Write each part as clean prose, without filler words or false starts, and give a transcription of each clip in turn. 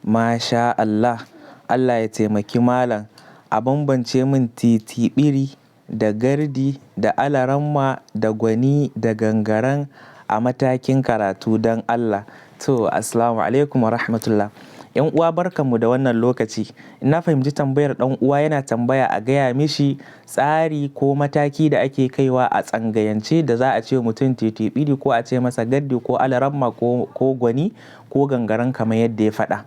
Masha Allah, Allah ya taimaki malam. A bambance min titiɓiri da gardi da alaramma da gwani da gangaren a matakin karatu don Allah. To, assalamu alaikum wa rahmatullah. ‘Yan uwa barkanmu da wannan lokaci. Na fahimci tambayar ɗan uwa yana tambaya a gaya mishi tsari ko mataki da ake kaiwa a tsangayance da za a ce mutum titiɓiri ko a ce masa gaddi ko alaramma ko gwani ko gangaren kamar yadda ya faɗa.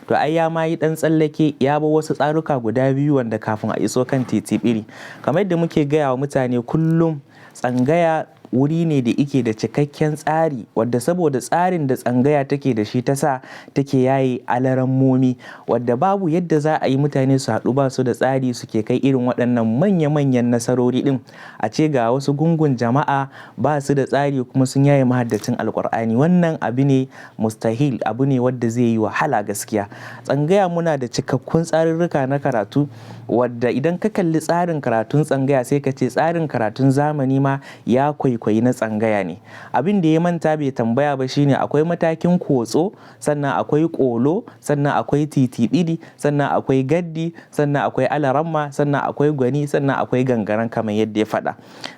To ai ya ma yi ɗan tsallake ya bar wasu tsaruka guda biyu wanda kafin a iso kan titiɓiri. Kamar yadda muke gaya wa mutane kullum, tsangaya wuri ne da ike da cikakken tsari, wadda saboda tsarin da tsangaya take da shi ta sa take yaye alarammomi, wadda babu yadda za a yi mutane su haɗu ba su da tsari suke kai irin waɗannan manya-manyan nasarori ɗin. A ce ga wasu gungun jama'a ba su da tsari kuma sun yaye mahaddacin alƙur'ani. Wannan abu ne mustahil, abu ne wadda zai yi wahala gaskiya. Tsangaya muna da cikakkun tsarurruka na karatu, wadda idan ka kalli tsarin karatun tsangaya sai ka ce tsarin karatun zamani ma ya kwaikwayi na tsangaya ne. Abin da ya manta bai tambaya ba shine akwai matakin kotso, sannan akwai ƙolo, sannan akwai titiɓiri, sannan akwai gaddi, sannan akwai alaramma, sannan akwai gwani, sannan akwai gangaren kamar yadda ya faɗa.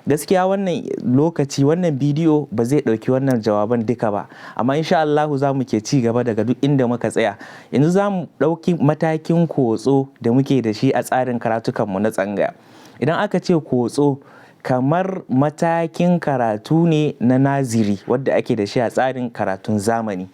Gaskiya wannan lokaci, wannan bidiyo ba zai ɗauki wannan jawaban duka ba, amma insha Allahu za mu ke ci gaba daga duk inda muka tsaya. Yanzu za mu ɗauki matakin kotso da muke da shi a tsarin karatukanmu na tsangaya. Idan aka ce kotso, kamar matakin karatu ne na naziri wadda ake da shi a tsarin karatun zamani.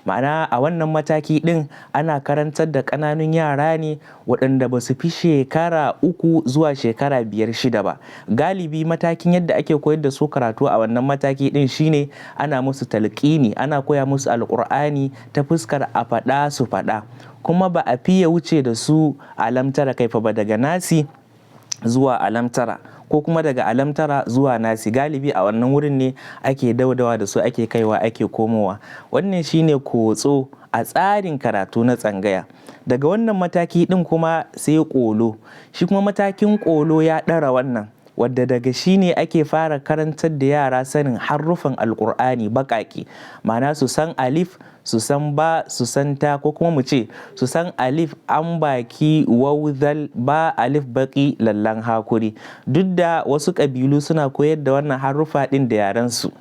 Ma'ana a wannan mataki ɗin ana karantar da ƙananun yara ne waɗanda ba su fi shekara 3 zuwa shekara 5-6 ba. Galibi matakin yadda ake koyar da su karatu a wannan mataki ɗin shine ana musu talƙini, ana koya musu alƙur'ani ta fuskar a faɗa su faɗa. Kuma ba a fiye wuce da su alamtara kaifa ba, daga nasi zuwa alamtara, ko kuma daga alamtara zuwa nasi. Galibi a wannan wurin ne ake daudawa da su, ake kaiwa ake komowa. Wannan shine kotso a tsarin karatu na tsangaya. Daga wannan mataki ɗin kuma sai ƙolo. Shi kuma matakin ƙolo ya ɗara wannan, wadda daga shi ne ake fara karantar da yara sanin haruffan alƙur'ani baƙaƙe. Ma'ana su san alif, su san ba, su san ta, ko kuma mu ce su san alif an baki wauzal ba alif baki lallan hakuri. Duk da wasu ƙabilu suna koyar da wannan haruffa ɗin da yarensu.